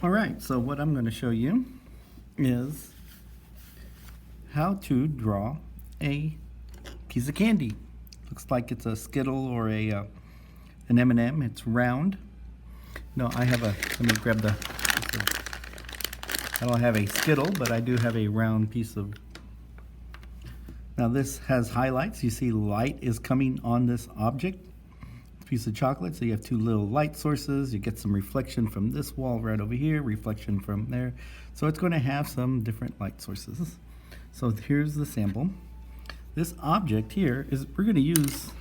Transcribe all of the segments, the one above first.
All right, so what I'm going to show you is how to draw a piece of candy. Looks like it's a Skittle or an M&M. It's round. No, let me grab I don't have a Skittle, but I do have a round piece of. Now this has highlights. You see light is coming on this object. Piece of chocolate, so you have two little light sources. You get some reflection from this wall right over here, reflection from there. So it's going to have some different light sources. So here's the sample. This object here we're going to use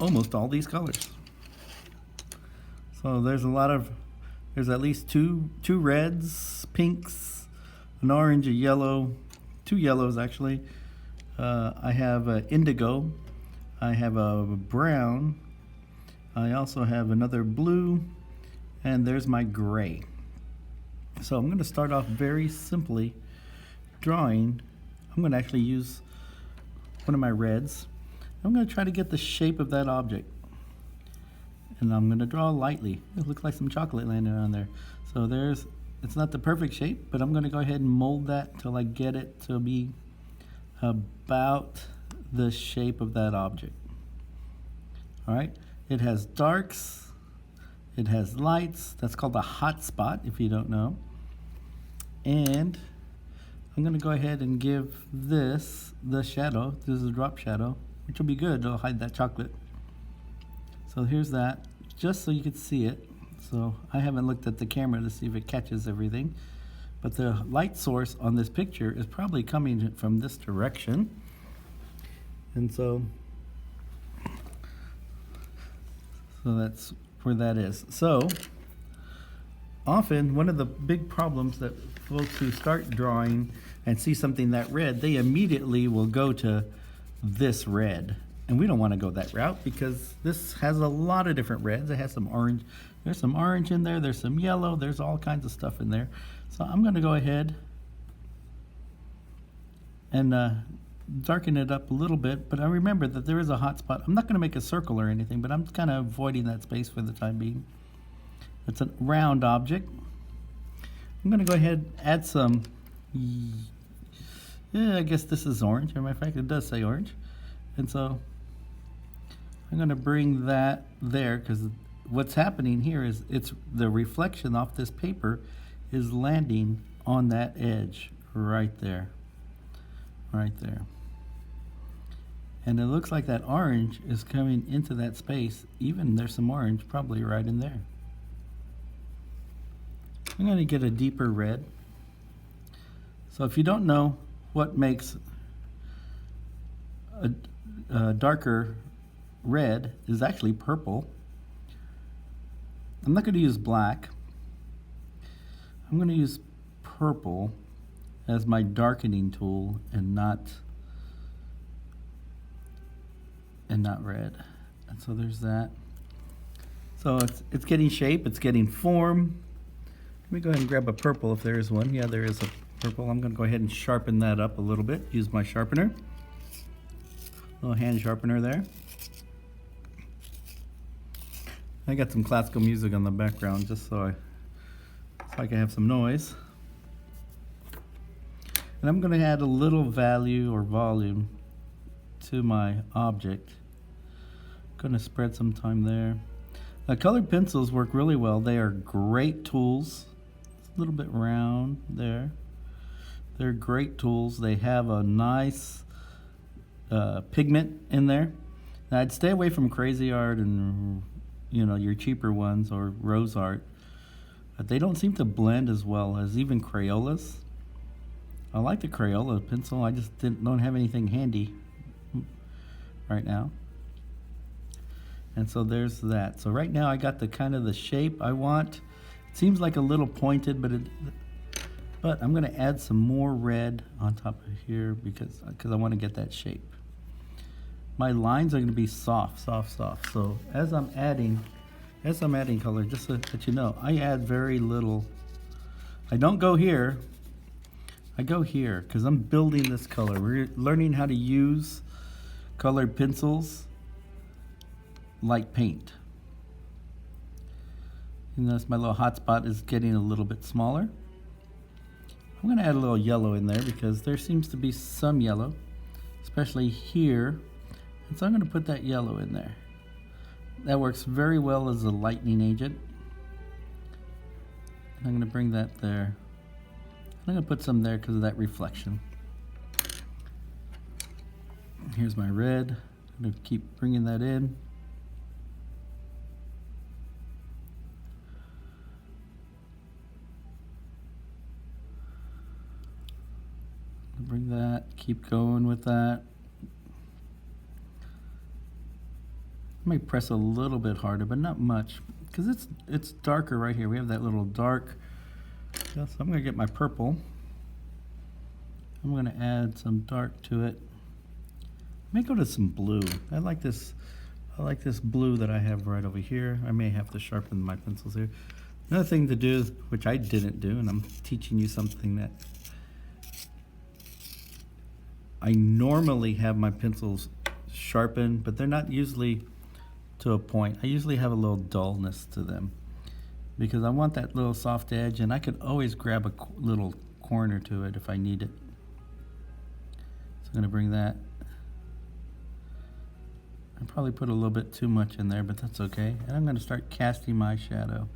almost all these colors. So there's at least two reds, pinks, an orange, a yellow, two yellows actually. I have indigo, I have a brown, I also have another blue, and there's my gray. So I'm going to start off very simply drawing. I'm going to actually use one of my reds. I'm going to try to get the shape of that object. And I'm going to draw lightly. It looks like some chocolate landing on there. So it's not the perfect shape, but I'm going to go ahead and mold that till I get it to be about the shape of that object. All right. It has darks, it has lights. That's called a hot spot if you don't know. And I'm going to go ahead and give this the shadow. This is a drop shadow, which will be good. It'll hide that chocolate. So here's that, just so you can see it. So I haven't looked at the camera to see if it catches everything. But the light source on this picture is probably coming from this direction. And so that's where that is. So often one of the big problems that folks who start drawing and see something that red, they immediately will go to this red. And we don't want to go that route because this has a lot of different reds. It has some orange. There's some orange in there. There's some yellow. There's all kinds of stuff in there. So I'm going to go ahead and darken it up a little bit, but I remember that there is a hot spot. I'm not going to make a circle or anything, but I'm kind of avoiding that space for the time being. It's a round object. I'm going to go ahead and add some, I guess this is orange. As a matter of fact, it does say orange. And so I'm going to bring that there because what's happening here is it's the reflection off this paper is landing on that edge right there. Right there. And it looks like that orange is coming into that space. Even there's some orange probably right in there. I'm going to get a deeper red. So if you don't know what makes a darker red is actually purple. I'm not going to use black. I'm going to use purple as my darkening tool and not red. And so there's that. So it's getting shape, it's getting form. Let me go ahead and grab a purple if there is one. Yeah, there is a purple. I'm going to go ahead and sharpen that up a little bit. Use my sharpener. Little hand sharpener there. I got some classical music on the background just so I can have some noise. And I'm going to add a little value or volume to my object. I'm going to spread some time there. Colored pencils work really well. They are great tools. It's a little bit round there. They're great tools. They have a nice pigment in there. Now I'd stay away from Crazy Art and your cheaper ones or Rose Art. But they don't seem to blend as well as even Crayolas. I like the Crayola pencil. I just don't have anything handy right now. And so there's that. So right now I got the kind of the shape I want. It seems like a little pointed, but I'm going to add some more red on top of here because I want to get that shape. My lines are going to be soft. So as I'm adding color, just so that you know, I add very little. I don't go here. I go here because I'm building this color. We're learning how to use colored pencils like paint. You notice my little hot spot is getting a little bit smaller. I'm going to add a little yellow in there because there seems to be some yellow, especially here. And so I'm going to put that yellow in there. That works very well as a lightening agent. And I'm going to bring that there. I'm going to put some there because of that reflection. Here's my red. I'm going to keep bringing that in. Bring that, keep going with that. I may press a little bit harder, but not much, because it's darker right here. We have that little dark. So I'm going to get my purple. I'm going to add some dark to it. I may go to some blue. I like this blue that I have right over here. I may have to sharpen my pencils here. Another thing to do, which I didn't do, and I'm teaching you something that I normally have my pencils sharpened, but they're not usually to a point. I usually have a little dullness to them because I want that little soft edge, and I could always grab a little corner to it if I need it. So I'm going to bring that. I probably put a little bit too much in there, but that's okay. And I'm going to start casting my shadow.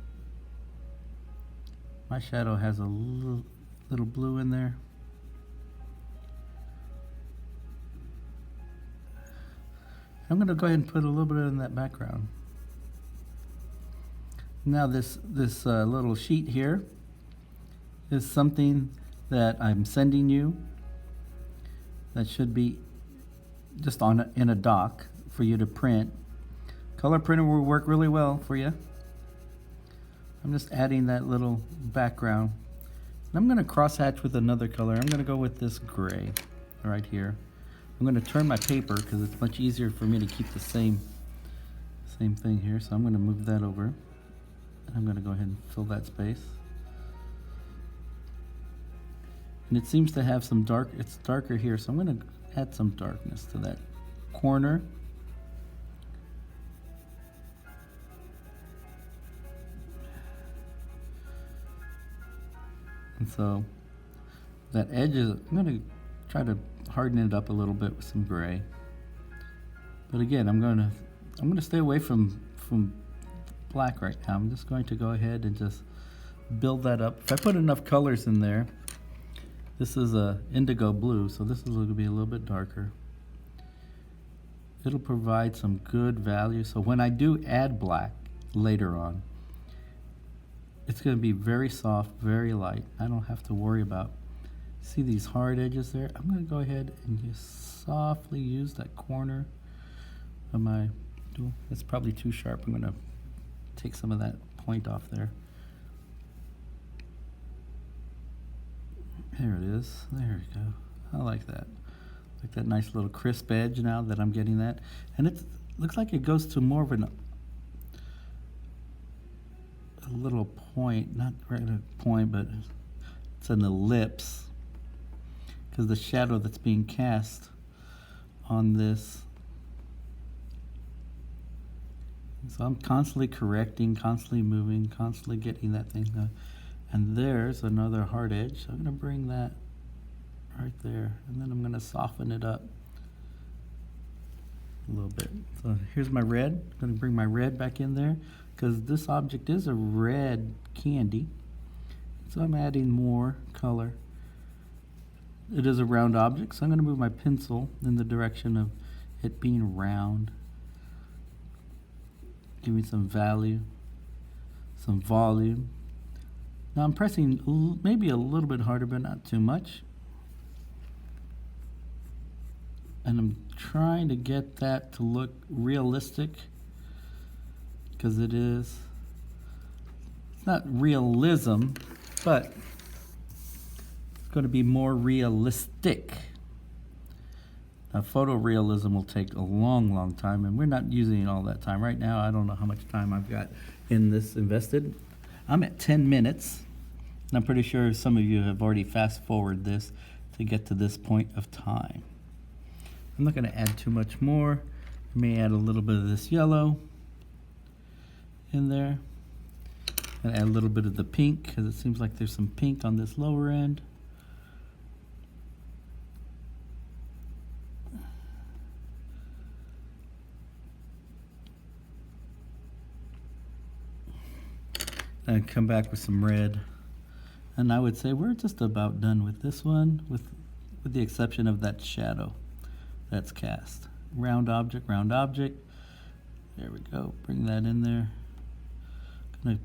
My shadow has a little blue in there. I'm going to go ahead and put a little bit in that background. Now this little sheet here is something that I'm sending you that should be just in a doc for you to print. Color printer will work really well for you. I'm just adding that little background. And I'm going to crosshatch with another color. I'm going to go with this gray right here. I'm going to turn my paper because it's much easier for me to keep the same thing here. So I'm going to move that over. And I'm going to go ahead and fill that space. And it seems to have some dark, it's darker here. So I'm going to add some darkness to that corner. And so that edge is, I'm going to try to harden it up a little bit with some gray. But again, I'm going to stay away from black right now. I'm just going to go ahead and just build that up. If I put enough colors in there, this is a indigo blue, so this is going to be a little bit darker. It'll provide some good value. So when I do add black later on, it's going to be very soft, very light. I don't have to worry about. See these hard edges there? I'm going to go ahead and just softly use that corner of my tool. It's probably too sharp. I'm going to take some of that point off there. There it is. There we go. I like that. Like that nice little crisp edge now that I'm getting that. And it looks like it goes to more of a little point, not right at a point, but it's an ellipse. Because the shadow that's being cast on this. So I'm constantly correcting, constantly moving, constantly getting that thing done. And there's another hard edge. So I'm going to bring that right there. And then I'm going to soften it up a little bit. So here's my red. I'm going to bring my red back in there because this object is a red candy. So I'm adding more color. It is a round object, so I'm going to move my pencil in the direction of it being round. Give me some value, some volume. Now I'm pressing maybe a little bit harder, but not too much. And I'm trying to get that to look realistic, because it is. It's not realism, but going to be more realistic. Now, photorealism will take a long time, and we're not using all that time. Right now, I don't know how much time I've got in this invested. I'm at 10 minutes, and I'm pretty sure some of you have already fast-forwarded this to get to this point of time. I'm not going to add too much more. I may add a little bit of this yellow in there. And add a little bit of the pink because it seems like there's some pink on this lower end. And come back with some red. And I would say we're just about done with this one, with the exception of that shadow that's cast. Round object, round object. There we go. Bring that in there. Gonna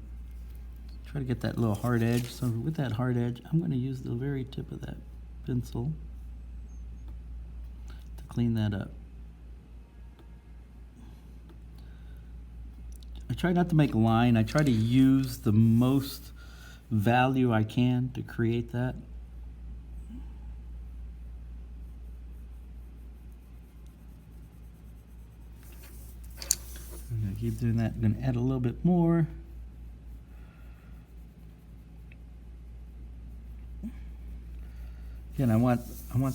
try to get that little hard edge. So with that hard edge, I'm going to use the very tip of that pencil to clean that up. I try not to make line. I try to use the most value I can to create that. I'm going to keep doing that. I'm going to add a little bit more. Again, I want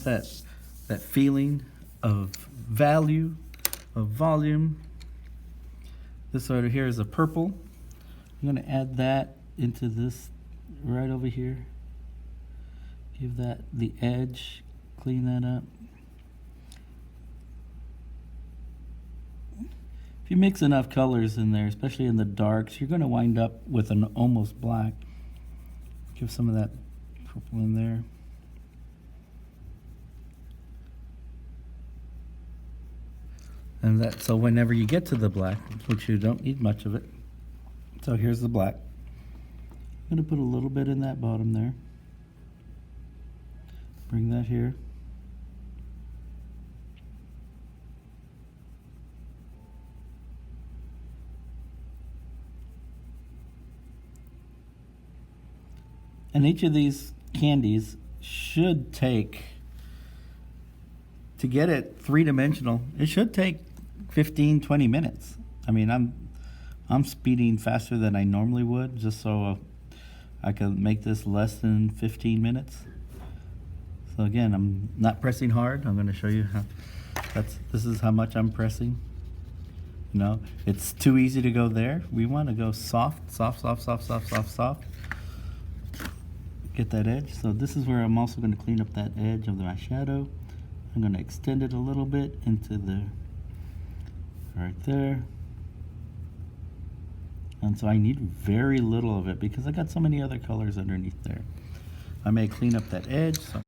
that feeling of value, of volume. This over here is a purple. I'm going to add that into this right over here. Give that the edge, clean that up. If you mix enough colors in there, especially in the darks, you're going to wind up with an almost black. Give some of that purple in there. And that, so whenever you get to the black, which you don't need much of it, so here's the black. I'm going to put a little bit in that bottom there. Bring that here. And each of these candies should take, to get it three-dimensional, it should take 15-20 minutes. I mean, I'm speeding faster than I normally would, just so I can make this less than 15 minutes. So again, I'm not pressing hard. I'm going to show you how. This is how much I'm pressing. You know, it's too easy to go there. We want to go soft, soft, soft, soft, soft, soft, soft. Get that edge. So this is where I'm also going to clean up that edge of my shadow. I'm going to extend it a little bit into the right there. And so I need very little of it because I got so many other colors underneath there. I may clean up that edge. So